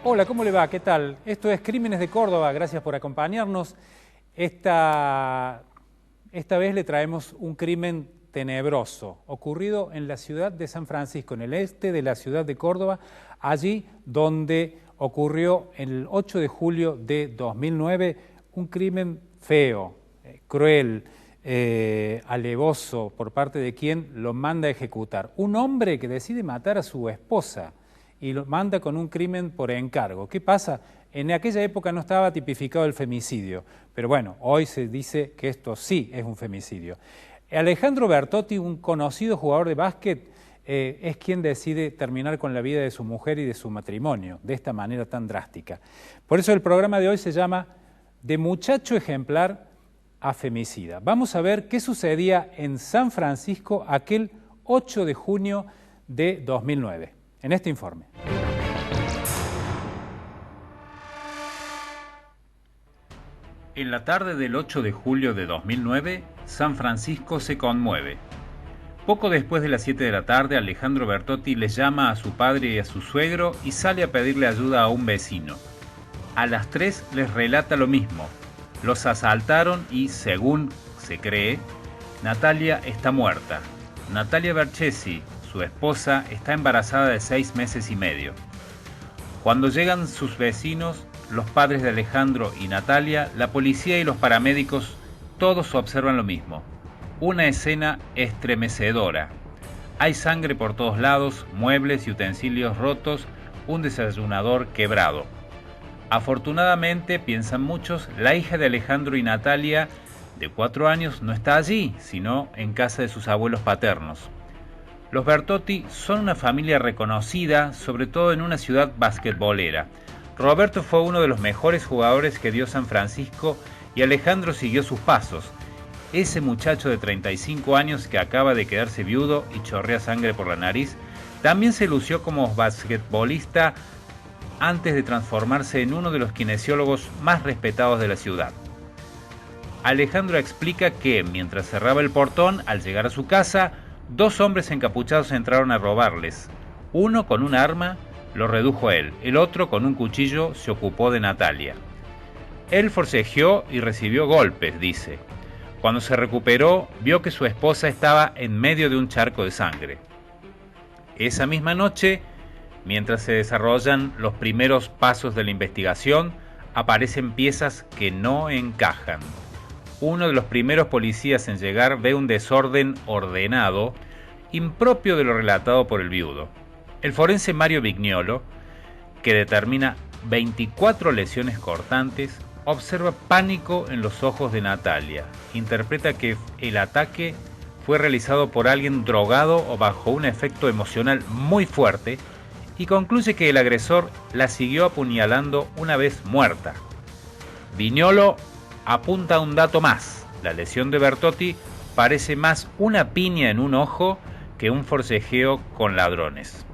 Hola, ¿cómo le va? ¿Qué tal? Esto es Crímenes de Córdoba, gracias por acompañarnos. Esta vez le traemos un crimen tenebroso, ocurrido en la ciudad de San Francisco, en el este de la ciudad de Córdoba, allí donde ocurrió el 8 de julio de 2009 un crimen feo, cruel, alevoso por parte de quien lo manda a ejecutar. Un hombre que decide matar a su esposa y lo manda con un crimen por encargo. ¿Qué pasa? En aquella época no estaba tipificado el femicidio, pero bueno, hoy se dice que esto sí es un femicidio. Alejandro Bertotti, un conocido jugador de básquet, es quien decide terminar con la vida de su mujer y de su matrimonio, de esta manera tan drástica. Por eso el programa de hoy se llama De muchacho ejemplar a femicida. Vamos a ver qué sucedía en San Francisco aquel 8 de junio de 2009. En este informe. En la tarde del 8 de julio de 2009, San Francisco se conmueve. Poco después de las 7 de la tarde, Alejandro Bertotti les llama a su padre y a su suegro y sale a pedirle ayuda a un vecino. A las 3 les relata lo mismo. Los asaltaron y, según se cree, Natalia está muerta. Natalia Berchesi, su esposa, está embarazada de 6 meses y medio. Cuando llegan sus vecinos, los padres de Alejandro y Natalia, la policía y los paramédicos, todos observan lo mismo. Una escena estremecedora. Hay sangre por todos lados, muebles y utensilios rotos, un desayunador quebrado. Afortunadamente, piensan muchos, la hija de Alejandro y Natalia, de 4 años, no está allí, sino en casa de sus abuelos paternos. Los Bertotti son una familia reconocida, sobre todo en una ciudad basquetbolera. Roberto fue uno de los mejores jugadores que dio San Francisco y Alejandro siguió sus pasos. Ese muchacho de 35 años que acaba de quedarse viudo y chorrea sangre por la nariz, también se lució como basquetbolista antes de transformarse en uno de los kinesiólogos más respetados de la ciudad. Alejandro explica que, mientras cerraba el portón, al llegar a su casa, 2 hombres encapuchados entraron a robarles. Uno con un arma lo redujo a él, el otro con un cuchillo se ocupó de Natalia. Él forcejeó y recibió golpes, dice. Cuando se recuperó, vio que su esposa estaba en medio de un charco de sangre. Esa misma noche, mientras se desarrollan los primeros pasos de la investigación, aparecen piezas que no encajan. Uno de los primeros policías en llegar ve un desorden ordenado, impropio de lo relatado por el viudo. El forense Mario Vignolo, que determina 24 lesiones cortantes, observa pánico en los ojos de Natalia. Interpreta que el ataque fue realizado por alguien drogado o bajo un efecto emocional muy fuerte y concluye que el agresor la siguió apuñalando una vez muerta. Vignolo apunta a un dato más. La lesión de Bertotti parece más una piña en un ojo que un forcejeo con ladrones.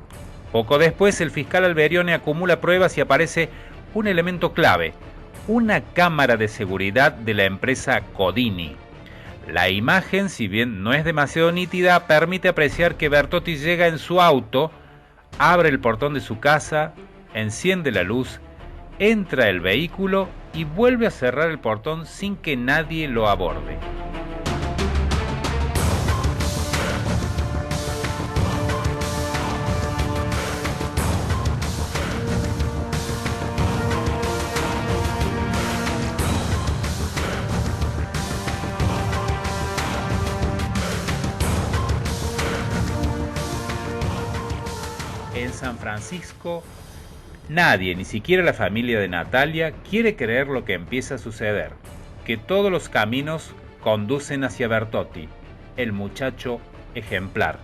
Poco después, el fiscal Alberione acumula pruebas y aparece un elemento clave, una cámara de seguridad de la empresa Codini. La imagen, si bien no es demasiado nítida, permite apreciar que Bertotti llega en su auto, abre el portón de su casa, enciende la luz, entra el vehículo y vuelve a cerrar el portón sin que nadie lo aborde. En San Francisco, nadie, ni siquiera la familia de Natalia, quiere creer lo que empieza a suceder, que todos los caminos conducen hacia Bertotti, el muchacho ejemplar.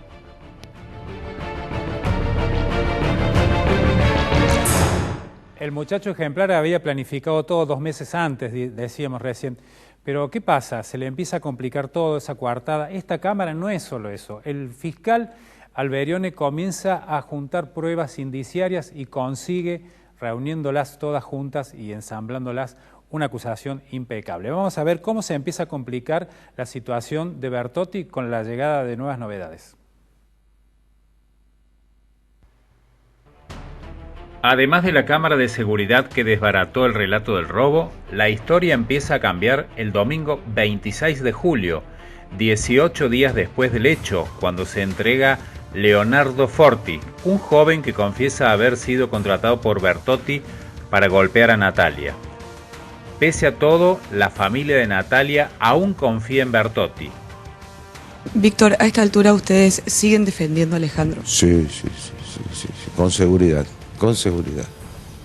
El muchacho ejemplar había planificado todo 2 meses antes, decíamos recién. Pero ¿qué pasa? Se le empieza a complicar todo, esa coartada. Esta cámara no es solo eso. El fiscal Alberione comienza a juntar pruebas indiciarias y consigue, reuniéndolas todas juntas y ensamblándolas, una acusación impecable. Vamos a ver cómo se empieza a complicar la situación de Bertotti con la llegada de nuevas novedades. Además de la cámara de seguridad que desbarató el relato del robo, la historia empieza a cambiar el domingo 26 de julio, 18 días después del hecho, cuando se entrega Leonardo Forti, un joven que confiesa haber sido contratado por Bertotti para golpear a Natalia. Pese a todo, la familia de Natalia aún confía en Bertotti. Víctor, a esta altura ustedes siguen defendiendo a Alejandro. Sí, con seguridad.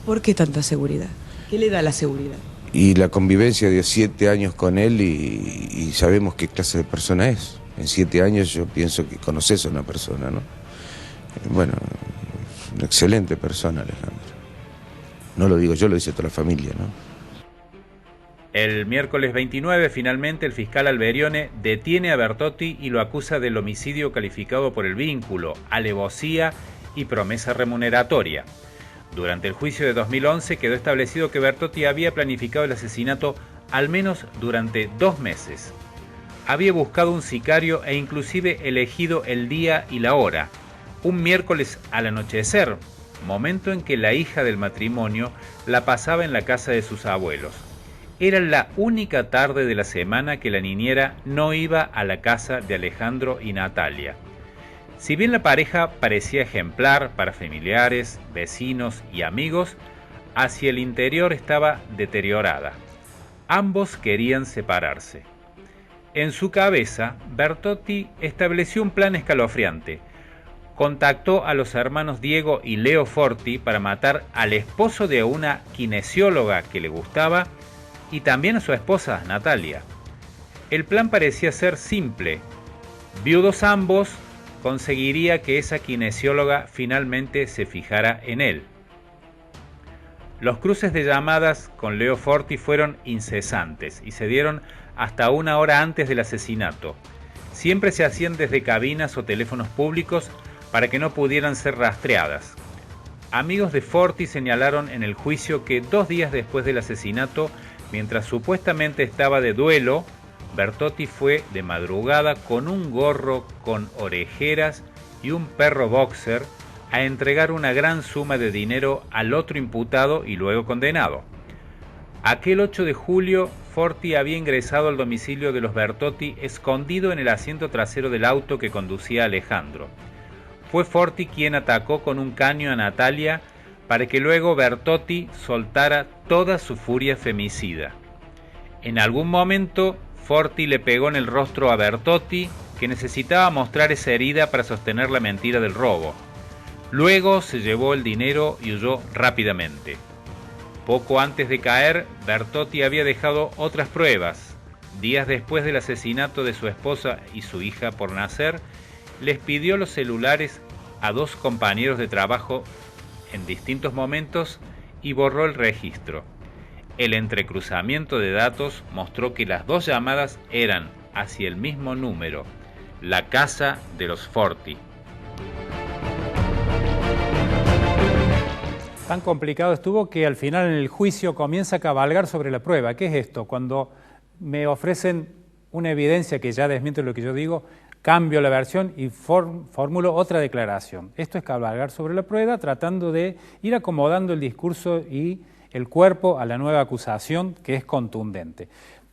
¿Por qué tanta seguridad? ¿Qué le da la seguridad? Y la convivencia de 7 años con él y sabemos qué clase de persona es. En 7 años yo pienso que conoces a una persona, ¿no? Bueno, es una excelente persona, Alejandro. No lo digo yo, lo dice toda la familia, ¿no? El miércoles 29, finalmente, el fiscal Alberione detiene a Bertotti y lo acusa del homicidio calificado por el vínculo, alevosía y promesa remuneratoria. Durante el juicio de 2011 quedó establecido que Bertotti había planificado el asesinato al menos durante 2 meses. Había buscado un sicario e inclusive elegido el día y la hora, un miércoles al anochecer, momento en que la hija del matrimonio la pasaba en la casa de sus abuelos. Era la única tarde de la semana que la niñera no iba a la casa de Alejandro y Natalia. Si bien la pareja parecía ejemplar para familiares, vecinos y amigos, hacia el interior estaba deteriorada. Ambos querían separarse. En su cabeza, Bertotti estableció un plan escalofriante. Contactó a los hermanos Diego y Leo Forti para matar al esposo de una kinesióloga que le gustaba y también a su esposa, Natalia. El plan parecía ser simple. Viudos ambos, conseguiría que esa kinesióloga finalmente se fijara en él. Los cruces de llamadas con Leo Forti fueron incesantes y se dieron hasta 1 hora antes del asesinato. Siempre se hacían desde cabinas o teléfonos públicos para que no pudieran ser rastreadas. Amigos de Forti señalaron en el juicio que 2 días después del asesinato, mientras supuestamente estaba de duelo, Bertotti fue de madrugada con un gorro con orejeras y un perro boxer a entregar una gran suma de dinero al otro imputado y luego condenado. Aquel 8 de julio, Forti había ingresado al domicilio de los Bertotti escondido en el asiento trasero del auto que conducía Alejandro. Fue Forti quien atacó con un caño a Natalia para que luego Bertotti soltara toda su furia femicida. En algún momento, Forti le pegó en el rostro a Bertotti, que necesitaba mostrar esa herida para sostener la mentira del robo. Luego se llevó el dinero y huyó rápidamente. Poco antes de caer, Bertotti había dejado otras pruebas. Días después del asesinato de su esposa y su hija por nacer, les pidió los celulares a 2 compañeros de trabajo en distintos momentos y borró el registro. El entrecruzamiento de datos mostró que las 2 llamadas eran hacia el mismo número, la casa de los Forti. Tan complicado estuvo que al final en el juicio comienza a cabalgar sobre la prueba. ¿Qué es esto? Cuando me ofrecen una evidencia que ya desmiente lo que yo digo, cambio la versión y formulo otra declaración. Esto es cabalgar sobre la prueba, tratando de ir acomodando el discurso y el cuerpo a la nueva acusación, que es contundente.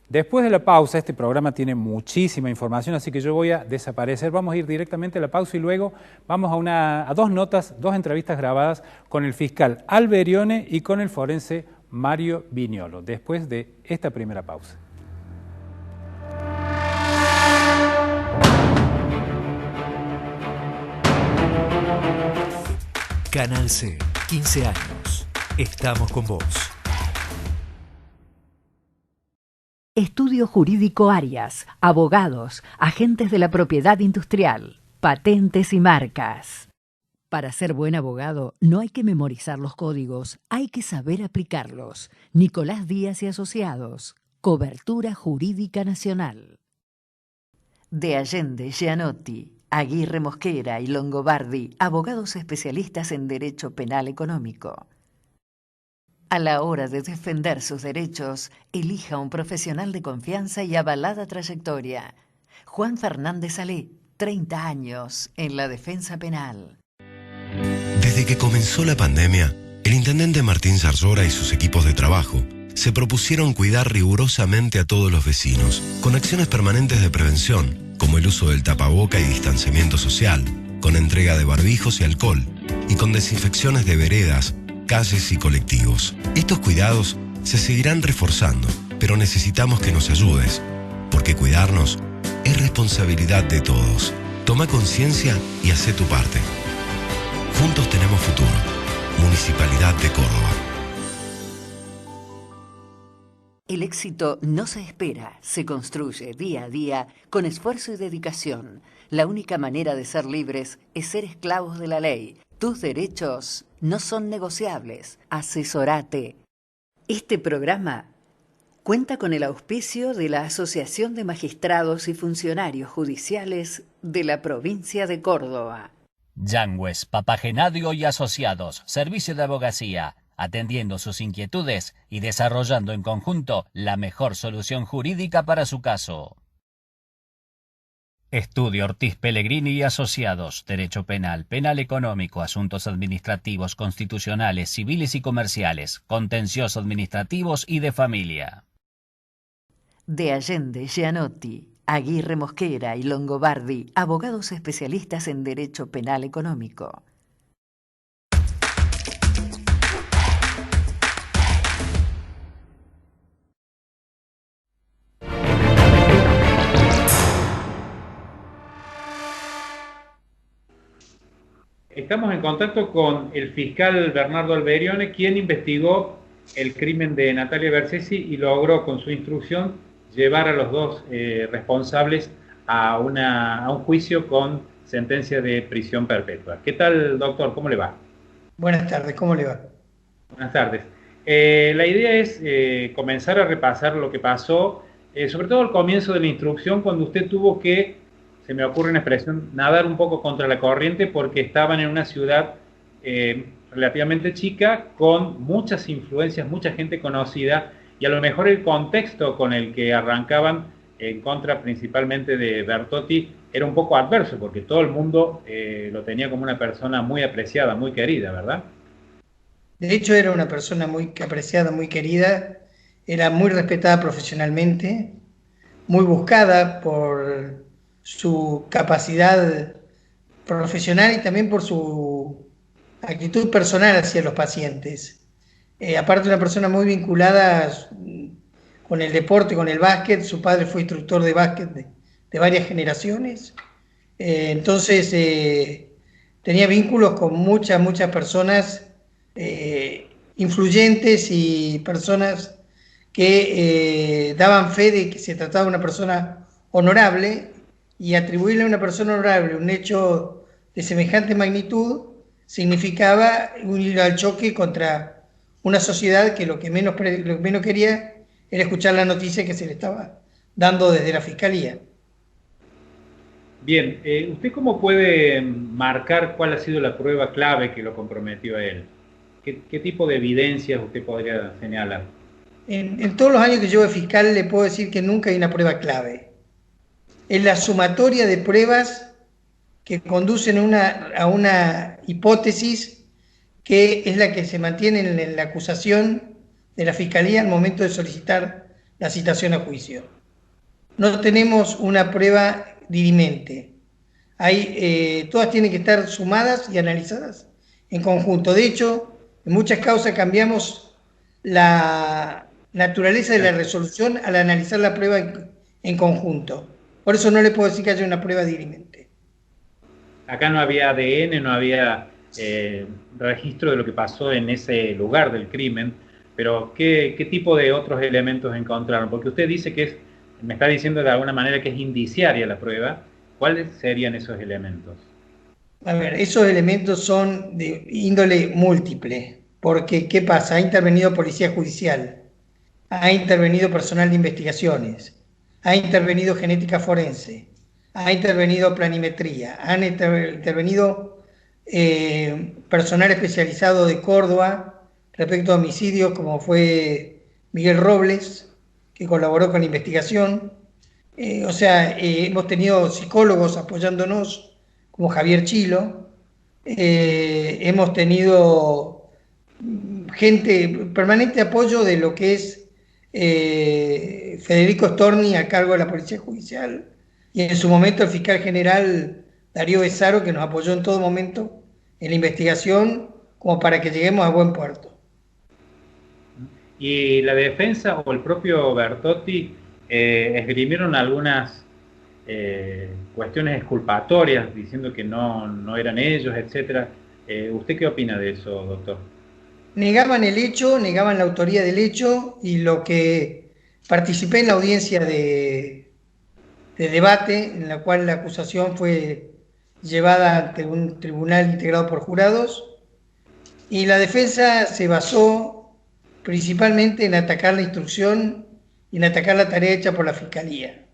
Después de la pausa, este programa tiene muchísima información, así que yo voy a desaparecer. Vamos a ir directamente a la pausa y luego vamos a 2 notas, 2 entrevistas grabadas con el fiscal Alberione y con el forense Mario Viñolo, después de esta primera pausa. Canal C, 15 años. Estamos con vos. Estudio Jurídico Arias, abogados, agentes de la propiedad industrial, patentes y marcas. Para ser buen abogado no hay que memorizar los códigos, hay que saber aplicarlos. Nicolás Díaz y Asociados, Cobertura Jurídica Nacional. De Allende, Gianotti, Aguirre Mosquera y Longobardi, abogados especialistas en Derecho Penal Económico. A la hora de defender sus derechos, elija un profesional de confianza y avalada trayectoria. Juan Fernández Alé, 30 años en la defensa penal. Desde que comenzó la pandemia, El intendente Martín Zarzora y sus equipos de trabajo se propusieron cuidar rigurosamente a todos los vecinos, con acciones permanentes de prevención, como el uso del tapaboca y distanciamiento social, con entrega de barbijos y alcohol, y con desinfecciones de veredas, calles y colectivos. Estos cuidados se seguirán reforzando, pero necesitamos que nos ayudes, porque cuidarnos es responsabilidad de todos. Toma conciencia y hacé tu parte. Juntos tenemos futuro. Municipalidad de Córdoba. El éxito no se espera, se construye día a día con esfuerzo y dedicación. La única manera de ser libres es ser esclavos de la ley. Tus derechos no son negociables. Asesorate. Este programa cuenta con el auspicio de la Asociación de Magistrados y Funcionarios Judiciales de la provincia de Córdoba. Yangües, Papagenadio y Asociados, servicio de abogacía, atendiendo sus inquietudes y desarrollando en conjunto la mejor solución jurídica para su caso. Estudio Ortiz Pellegrini y Asociados, Derecho Penal, Penal Económico, Asuntos Administrativos, Constitucionales, Civiles y Comerciales, Contenciosos Administrativos y de Familia. De Allende, Gianotti, Aguirre Mosquera y Longobardi, abogados especialistas en Derecho Penal Económico. Estamos en contacto con el fiscal Bernardo Alberione, quien investigó el crimen de Natalia Bersesi y logró con su instrucción llevar a los dos responsables a un juicio con sentencia de prisión perpetua. ¿Qué tal, doctor? ¿Cómo le va? Buenas tardes, ¿cómo le va? Buenas tardes. La idea es comenzar a repasar lo que pasó, sobre todo al comienzo de la instrucción, cuando usted tuvo que, se me ocurre una expresión, nadar un poco contra la corriente porque estaban en una ciudad relativamente chica, con muchas influencias, mucha gente conocida, y a lo mejor el contexto con el que arrancaban en contra principalmente de Bertotti era un poco adverso, porque todo el mundo lo tenía como una persona muy apreciada, muy querida, ¿verdad? De hecho, era una persona muy apreciada, muy querida, era muy respetada profesionalmente, muy buscada por su capacidad profesional y también por su actitud personal hacia los pacientes. Aparte, una persona muy vinculada con el deporte, con el básquet. Su padre fue instructor de básquet de varias generaciones. Entonces, tenía vínculos con muchas personas influyentes y personas que daban fe de que se trataba de una persona honorable, y atribuirle a una persona honorable un hecho de semejante magnitud significaba ir al choque contra una sociedad que lo que menos quería era escuchar la noticia que se le estaba dando desde la Fiscalía. Bien, ¿usted cómo puede marcar cuál ha sido la prueba clave que lo comprometió a él? ¿Qué tipo de evidencias usted podría señalar? En todos los años que llevo de fiscal le puedo decir que nunca hay una prueba clave. Es la sumatoria de pruebas que conducen a una hipótesis que es la que se mantiene en la acusación de la Fiscalía al momento de solicitar la citación a juicio. No tenemos una prueba dirimente. Todas tienen que estar sumadas y analizadas en conjunto. De hecho, en muchas causas cambiamos la naturaleza de la resolución al analizar la prueba en conjunto. Por eso no le puedo decir que haya una prueba dirimente. Acá no había ADN, no había registro de lo que pasó en ese lugar del crimen, pero ¿qué tipo de otros elementos encontraron? Porque usted dice que me está diciendo de alguna manera que es indiciaria la prueba. ¿Cuáles serían esos elementos? A ver, esos elementos son de índole múltiple, porque ¿qué pasa? Ha intervenido policía judicial, ha intervenido personal de investigaciones, ha intervenido genética forense, ha intervenido planimetría, han intervenido personal especializado de Córdoba respecto a homicidios, como fue Miguel Robles, que colaboró con la investigación. Hemos tenido psicólogos apoyándonos, como Javier Chilo. Hemos tenido permanente apoyo de lo que es Federico Storni a cargo de la Policía Judicial, y en su momento el fiscal general Darío Besaro, que nos apoyó en todo momento en la investigación como para que lleguemos a buen puerto. Y la defensa o el propio Bertotti esgrimieron algunas cuestiones exculpatorias diciendo que no eran ellos, etcétera. ¿Usted qué opina de eso, doctor? Negaban el hecho, negaban la autoría del hecho, y lo que participé en la audiencia de debate, en la cual la acusación fue llevada ante un tribunal integrado por jurados, y la defensa se basó principalmente en atacar la instrucción y en atacar la tarea hecha por la Fiscalía.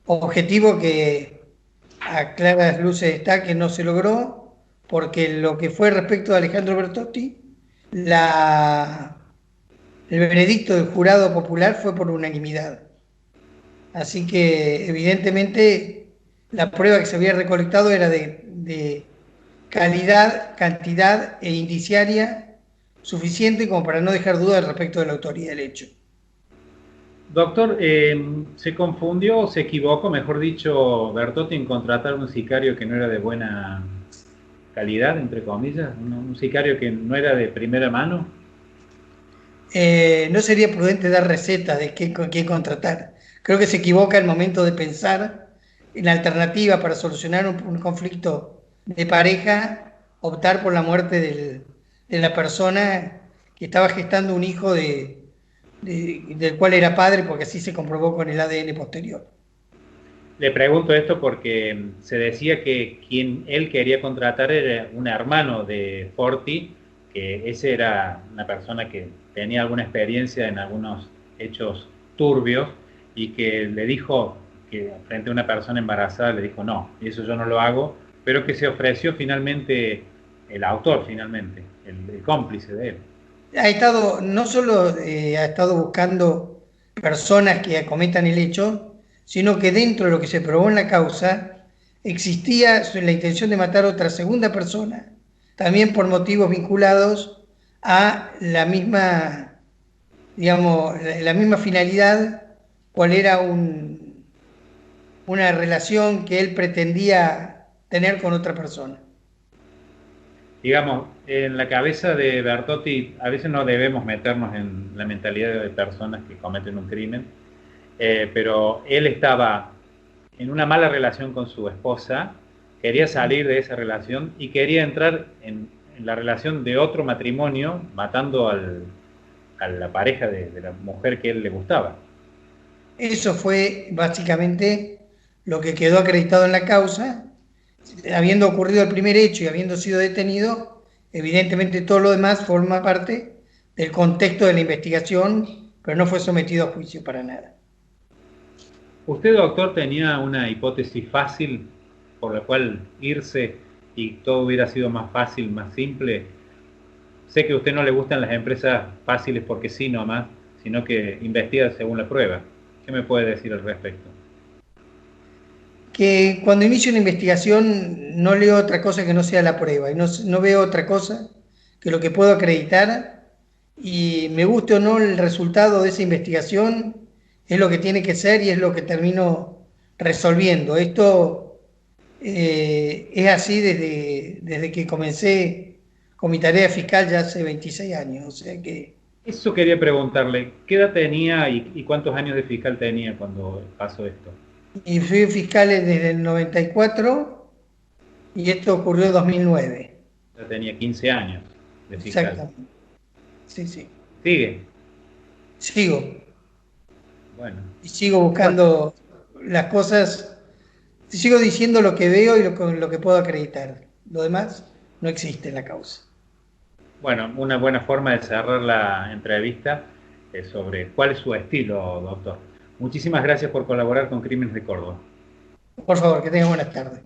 Objetivo que a claras luces está que no se logró, porque lo que fue respecto de Alejandro Bertotti, el veredicto del jurado popular fue por unanimidad. Así que evidentemente la prueba que se había recolectado era de calidad, cantidad e indiciaria suficiente como para no dejar dudas respecto de la autoría del hecho. Doctor, ¿se confundió o se equivocó, mejor dicho, Bertotti en contratar un sicario que no era de buena calidad, entre comillas? ¿Un sicario que no era de primera mano? No sería prudente dar recetas de qué contratar. Creo que se equivoca el momento de pensar en la alternativa para solucionar un conflicto de pareja, optar por la muerte de la persona que estaba gestando un hijo del cual era padre, porque así se comprobó con el ADN posterior. Le pregunto esto porque se decía que quien él quería contratar era un hermano de Forti, que ese era una persona que tenía alguna experiencia en algunos hechos turbios, y que le dijo que frente a una persona embarazada le dijo no, y eso yo no lo hago, pero que se ofreció finalmente el autor, el cómplice de él. No solo ha estado buscando personas que acometan el hecho, sino que dentro de lo que se probó en la causa existía la intención de matar a otra segunda persona, también por motivos vinculados a la misma, la misma finalidad, cuál era una relación que él pretendía tener con otra persona. Digamos, en la cabeza de Bertotti a veces no debemos meternos en la mentalidad de personas que cometen un crimen, pero él estaba en una mala relación con su esposa, quería salir de esa relación y quería entrar en la relación de otro matrimonio, matando a la pareja de la mujer que él le gustaba. Eso fue básicamente lo que quedó acreditado en la causa. Habiendo ocurrido el primer hecho y habiendo sido detenido, evidentemente todo lo demás forma parte del contexto de la investigación, pero no fue sometido a juicio para nada. ¿Usted, doctor, tenía una hipótesis fácil por la cual irse y todo hubiera sido más fácil, más simple? Sé que a usted no le gustan las empresas fáciles porque sí nomás, sino que investiga según la prueba. ¿Qué me puede decir al respecto? Que cuando inicio una investigación no leo otra cosa que no sea la prueba, y no veo otra cosa que lo que puedo acreditar, y me guste o no el resultado de esa investigación, es lo que tiene que ser y es lo que termino resolviendo. Esto es así desde que comencé con mi tarea fiscal ya hace 26 años, o sea que... Eso quería preguntarle, ¿qué edad tenía y cuántos años de fiscal tenía cuando pasó esto? Y fui fiscal desde el 94 y esto ocurrió en 2009. Ya tenía 15 años de fiscal. Exactamente. Sí, sí. ¿Sigue? Sigo. Bueno. Y sigo buscando las cosas, sigo diciendo lo que veo y lo que puedo acreditar. Lo demás no existe en la causa. Bueno, una buena forma de cerrar la entrevista es sobre cuál es su estilo, doctor. Muchísimas gracias por colaborar con Crímenes de Córdoba. Por favor, que tengan buenas tardes.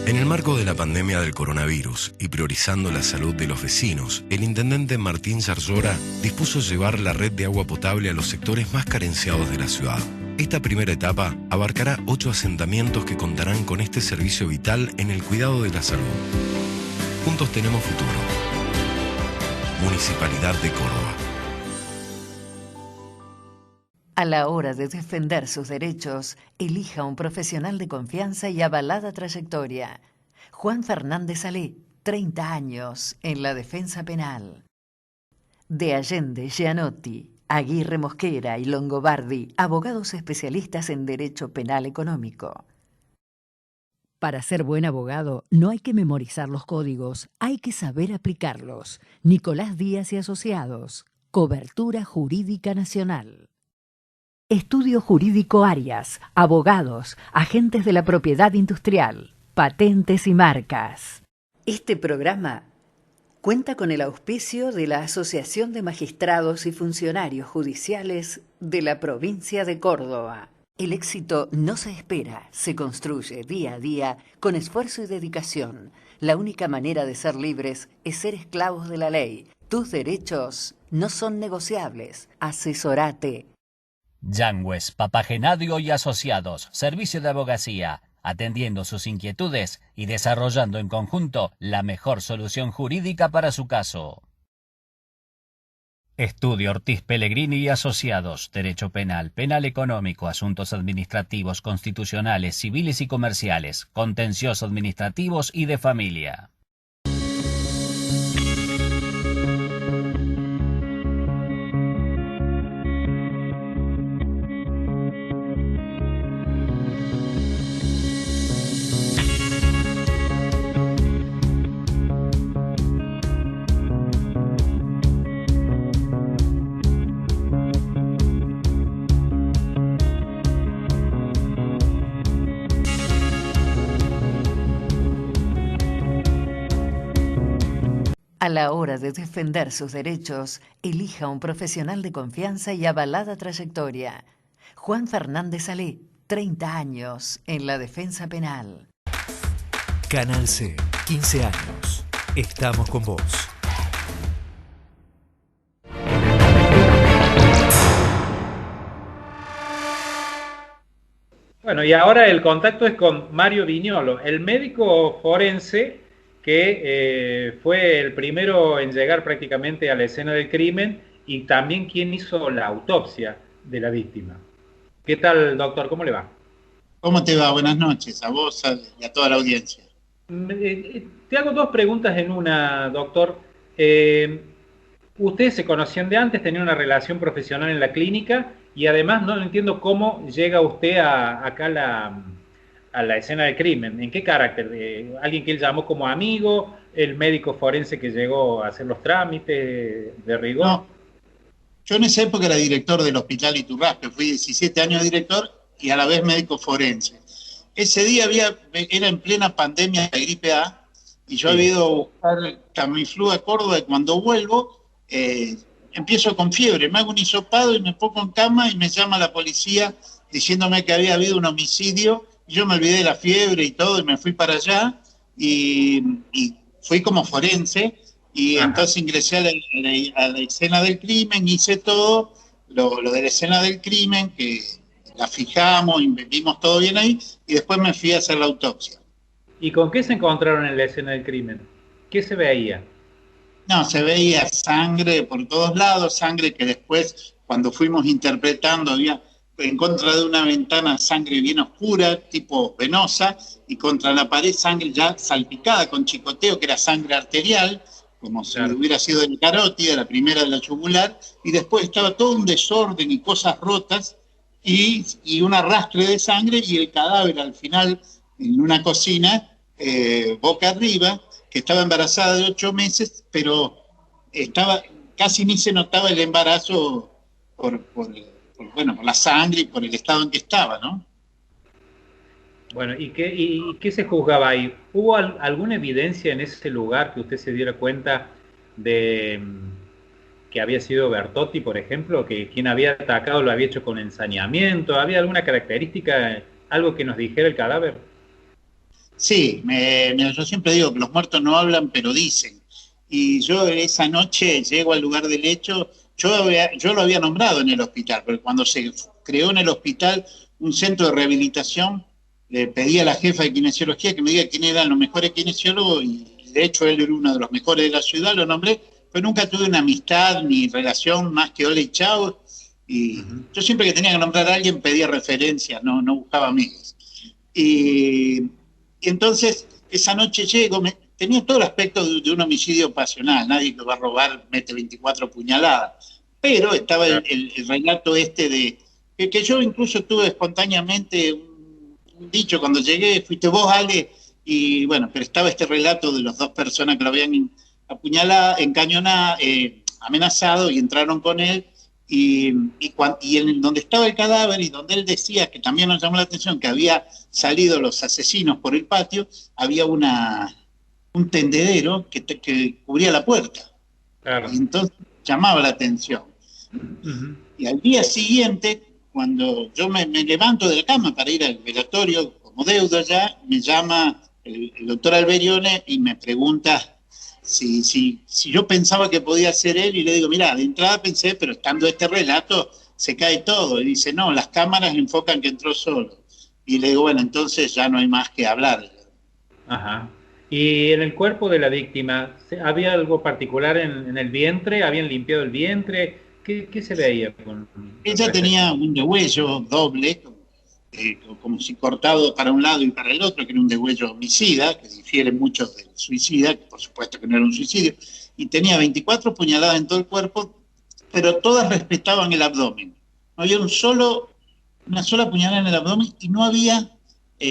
En el marco de la pandemia del coronavirus y priorizando la salud de los vecinos, el intendente Martín Zarzora dispuso llevar la red de agua potable a los sectores más carenciados de la ciudad. Esta primera etapa abarcará 8 asentamientos que contarán con este servicio vital en el cuidado de la salud. Juntos tenemos futuro. Municipalidad de Córdoba. A la hora de defender sus derechos, elija un profesional de confianza y avalada trayectoria. Juan Fernández Salé, 30 años en la defensa penal. De Allende, Gianotti, Aguirre Mosquera y Longobardi, abogados especialistas en derecho penal económico. Para ser buen abogado, no hay que memorizar los códigos, hay que saber aplicarlos. Nicolás Díaz y Asociados, Cobertura Jurídica Nacional. Estudio Jurídico Arias, abogados, agentes de la propiedad industrial, patentes y marcas. Este programa cuenta con el auspicio de la Asociación de Magistrados y Funcionarios Judiciales de la provincia de Córdoba. El éxito no se espera, se construye día a día con esfuerzo y dedicación. La única manera de ser libres es ser esclavos de la ley. Tus derechos no son negociables. Asesorate. Yangües, Papagenadio y Asociados, servicio de abogacía, atendiendo sus inquietudes y desarrollando en conjunto la mejor solución jurídica para su caso. Estudio Ortiz Pellegrini y Asociados, Derecho Penal, Penal Económico, Asuntos Administrativos, Constitucionales, Civiles y Comerciales, Contencioso Administrativos y de Familia. A la hora de defender sus derechos, elija un profesional de confianza y avalada trayectoria. Juan Fernández Salé, 30 años en la defensa penal. Canal C, 15 años. Estamos con vos. Bueno, y ahora el contacto es con Mario Viñolo, el médico forense que fue el primero en llegar prácticamente a la escena del crimen y también quien hizo la autopsia de la víctima. ¿Qué tal, doctor? ¿Cómo le va? ¿Cómo te va? Buenas noches, a vos y a toda la audiencia. Te hago dos preguntas en una, doctor. Ustedes se conocían de antes, tenían una relación profesional en la clínica y además no entiendo cómo llega usted acá a la escena del crimen. ¿En qué carácter? ¿Alguien que él llamó como amigo? ¿El médico forense que llegó a hacer los trámites de rigor? No, yo en esa época era director del Hospital Iturraspe, fui 17 años director y a la vez médico forense. Ese día era en plena pandemia de gripe A y yo había ido a buscar Tamiflu a Córdoba y cuando vuelvo empiezo con fiebre, me hago un hisopado y me pongo en cama y me llama la policía diciéndome que había habido un homicidio. Yo me olvidé de la fiebre y todo y me fui para allá y fui como forense y entonces ingresé a la escena del crimen, hice todo lo de la escena del crimen, que la fijamos y vimos todo bien ahí y después me fui a hacer la autopsia. ¿Y con qué se encontraron en la escena del crimen? ¿Qué se veía? No, se veía sangre por todos lados, sangre que después cuando fuimos interpretando había en contra de una ventana sangre bien oscura, tipo venosa, y contra la pared sangre ya salpicada con chicoteo, que era sangre arterial, como si hubiera sido de la carótida, la primera de la yugular, y después estaba todo un desorden y cosas rotas, y un arrastre de sangre, y el cadáver al final, en una cocina, boca arriba, que estaba embarazada de 8 meses, pero casi ni se notaba el embarazo por la sangre y por el estado en que estaba, ¿no? Bueno, ¿y qué se juzgaba ahí? ¿Hubo alguna evidencia en ese lugar que usted se diera cuenta de que había sido Bertotti, por ejemplo, que quien había atacado lo había hecho con ensañamiento? ¿Había alguna característica, algo que nos dijera el cadáver? Sí, yo siempre digo que los muertos no hablan, pero dicen. Y yo esa noche llego al lugar del hecho, yo lo había nombrado en el hospital, pero cuando se creó en el hospital un centro de rehabilitación, le pedí a la jefa de kinesiología que me diga quién eran los mejores kinesiólogos, y de hecho él era uno de los mejores de la ciudad, lo nombré, pero nunca tuve una amistad ni relación más que hola y chao. Y yo siempre que tenía que nombrar a alguien pedía referencias, no buscaba amigos. Y entonces esa noche llego, tenía todo el aspecto de un homicidio pasional, nadie que va a robar mete 24 puñaladas, pero estaba el relato este de que yo incluso tuve espontáneamente un dicho cuando llegué, fuiste vos, Ale, y bueno, pero estaba este relato de las dos personas que lo habían apuñalado, encañonado, amenazado, y entraron con él, y en donde estaba el cadáver, y donde él decía, que también nos llamó la atención, que había salido los asesinos por el patio, había un tendedero que cubría la puerta. Claro. Y entonces llamaba la atención. Y al día siguiente, cuando yo me levanto de la cama para ir al velatorio, como deuda ya, me llama el doctor Alberione y me pregunta si yo pensaba que podía ser él, y le digo, mira, de entrada pensé, pero estando este relato se cae todo. Y dice, no, las cámaras enfocan que entró solo. Y le digo, bueno, entonces ya no hay más que hablar. Ajá. ¿Y en el cuerpo de la víctima había algo particular en el vientre? ¿Habían limpiado el vientre? ¿Qué se veía? Ella tenía un degüello doble, como si cortado para un lado y para el otro, que era un degüello homicida, que difiere mucho del suicida, que por supuesto que no era un suicidio, y tenía 24 puñaladas en todo el cuerpo, pero todas respetaban el abdomen. No había una sola puñalada en el abdomen, y no había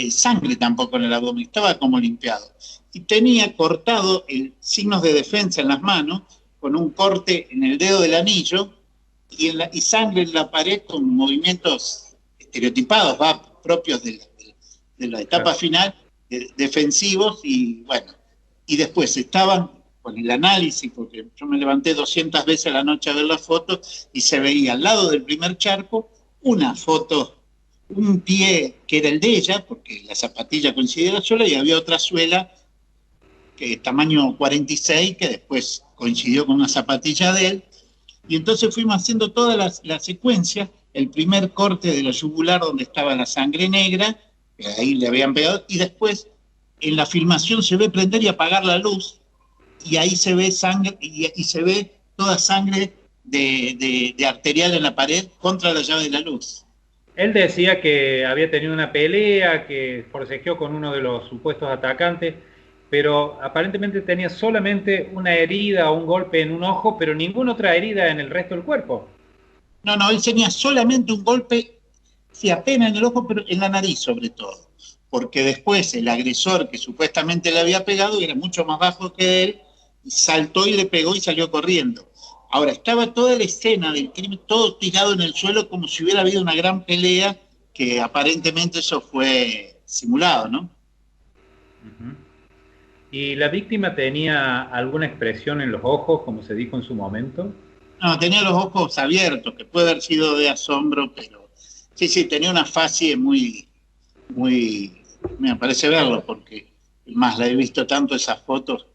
sangre tampoco en el abdomen, estaba como limpiado. Y tenía cortado signos de defensa en las manos, con un corte en el dedo del anillo, y sangre en la pared con movimientos estereotipados, propios de la etapa final, defensivos, y bueno, y después estaban con el análisis, porque yo me levanté 200 veces a la noche a ver las fotos, y se veía al lado del primer charco una foto, un pie que era el de ella, porque la zapatilla coincidía la suela, y había otra suela, que tamaño 46, que después coincidió con una zapatilla de él. Y entonces fuimos haciendo toda la secuencia, el primer corte de la yugular donde estaba la sangre negra, que ahí le habían pegado, y después en la filmación se ve prender y apagar la luz, y ahí se ve sangre, y se ve toda sangre de arterial en la pared contra la llave de la luz. Él decía que había tenido una pelea, que forcejeó con uno de los supuestos atacantes, pero aparentemente tenía solamente una herida o un golpe en un ojo, pero ninguna otra herida en el resto del cuerpo. No, él tenía solamente un golpe, sí, apenas en el ojo, pero en la nariz sobre todo, porque después el agresor que supuestamente le había pegado era mucho más bajo que él, y saltó y le pegó y salió corriendo. Ahora, estaba toda la escena del crimen, todo tirado en el suelo como si hubiera habido una gran pelea, que aparentemente eso fue simulado, ¿no? Uh-huh. ¿Y la víctima tenía alguna expresión en los ojos, como se dijo en su momento? No, tenía los ojos abiertos, que puede haber sido de asombro, pero sí, tenía una fase muy, me parece verlo, porque más la he visto tanto esas fotos,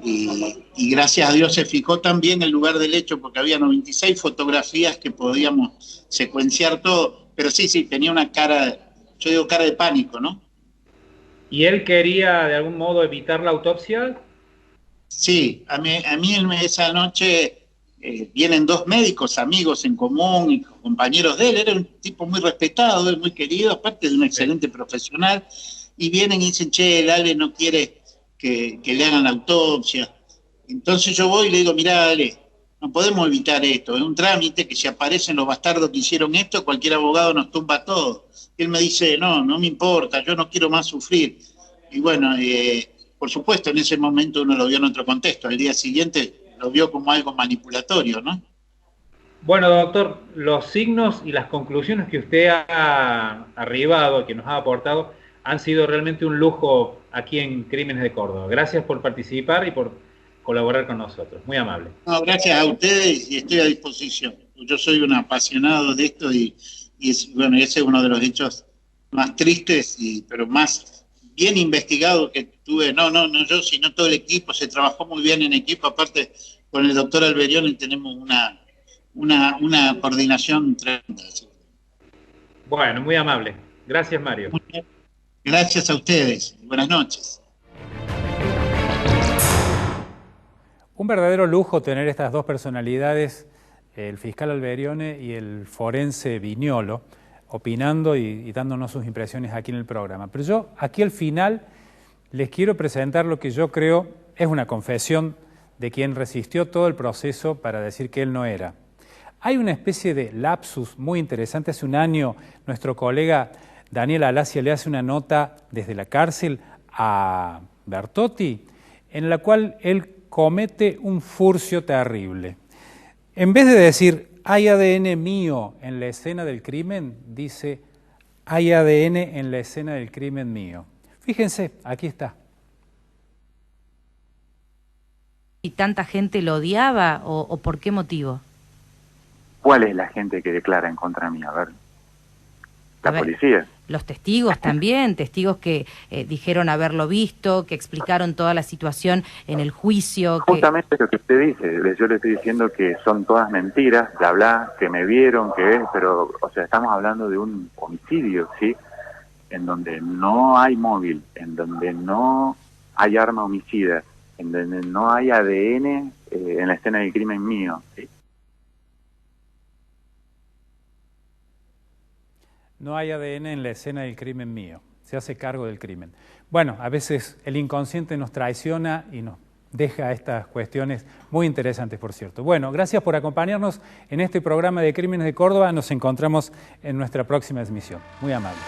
y gracias a Dios se fijó también el lugar del hecho, porque había 96 fotografías que podíamos secuenciar todo, pero sí, tenía una cara, yo digo cara de pánico, ¿no? ¿Y él quería de algún modo evitar la autopsia? Sí, a mí esa noche vienen dos médicos amigos en común y compañeros de él, era un tipo muy respetado, muy querido, aparte de un excelente profesional, y vienen y dicen, che, el Ale no quiere que le hagan la autopsia. Entonces yo voy y le digo, mirá, Ale, no podemos evitar esto, es un trámite que si aparecen los bastardos que hicieron esto, cualquier abogado nos tumba todo. Y él me dice, no me importa, yo no quiero más sufrir. Y bueno, por supuesto, en ese momento uno lo vio en otro contexto, al día siguiente lo vio como algo manipulatorio, ¿no? Bueno, doctor, los signos y las conclusiones que usted ha arribado, que nos ha aportado, han sido realmente un lujo aquí en Crímenes de Córdoba. Gracias por participar y por colaborar con nosotros. Muy amable. No, gracias a ustedes y estoy a disposición. Yo soy un apasionado de esto y ese es uno de los hechos más tristes, pero más bien investigado que tuve, no yo, sino todo el equipo, se trabajó muy bien en equipo, aparte con el doctor Alberione tenemos una coordinación tremenda. Bueno, muy amable. Gracias, Mario. Gracias a ustedes. Buenas noches. Un verdadero lujo tener estas dos personalidades, el fiscal Alberione y el forense Viñolo, opinando y dándonos sus impresiones aquí en el programa. Pero yo, aquí al final, les quiero presentar lo que yo creo es una confesión de quien resistió todo el proceso para decir que él no era. Hay una especie de lapsus muy interesante. Hace un año nuestro colega Daniel Alacia le hace una nota desde la cárcel a Bertotti, en la cual él comete un furcio terrible. En vez de decir, hay ADN mío en la escena del crimen, dice, hay ADN en la escena del crimen mío. Fíjense, aquí está. ¿Y tanta gente lo odiaba o por qué motivo? ¿Cuál es la gente que declara en contra mía? A ver, la policía. Los testigos también, testigos que dijeron haberlo visto, que explicaron toda la situación en el juicio. Justamente lo que usted dice, yo le estoy diciendo que son todas mentiras, bla, bla, que me vieron, que es, pero, o sea, estamos hablando de un homicidio, ¿sí? En donde no hay móvil, en donde no hay arma homicida, en donde no hay ADN en la escena del crimen mío, ¿sí? No hay ADN en la escena del crimen mío, se hace cargo del crimen. Bueno, a veces el inconsciente nos traiciona y nos deja estas cuestiones muy interesantes, por cierto. Bueno, gracias por acompañarnos en este programa de Crímenes de Córdoba. Nos encontramos en nuestra próxima emisión. Muy amables.